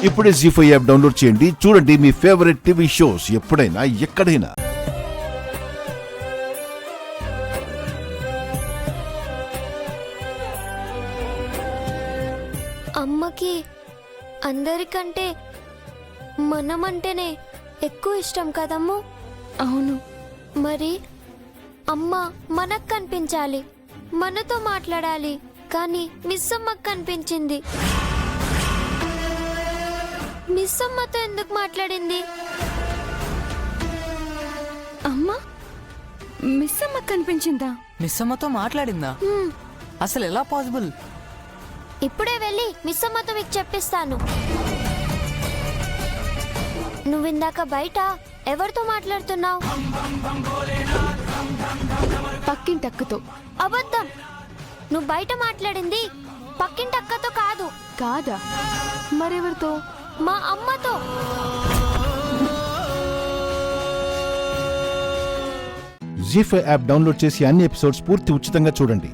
ఇప్పుడే జీ5 app download చేయండి. చూడండి మీ ఫేవరెట్ టీవీ షోస్ ఎప్పుడైనా ఎక్కడైనా. అమ్మకి అందరికంటే మనమంటేనే ఎక్కువ ఇష్టం కదమ్ము. అవును. మరి అమ్మ మనకు కనిపించాలి, మనతో మాట్లాడాలి. కానీ మిస్ అమ్మకు కనిపించింది. మిస్ అమ్మతో ఎందుకు మాట్లాడింది? అమ్మా, మిస్ అమ్మ కనిపించిందా? మిస్ అమ్మతో మాట్లాడిందా? అసలు ఎలా పాసిబుల్? ఇప్పుడే వెళ్ళి మిస్ అమ్మతో మీకు చెప్పిస్తాను. నువ్విందాక బయట ఎవరితో మాట్లాడుతున్నావు? పక్కింటక్కతో. అబద్ధం. నువ్వు బయట మాట్లాడింది పక్కింటక్కతో కాదు. కాదా? మరెవరితో? మా అమ్మతో. జీ5 యాప్ డౌన్లోడ్ చేసి అన్ని ఎపిసోడ్స్ పూర్తి ఉచితంగా చూడండి.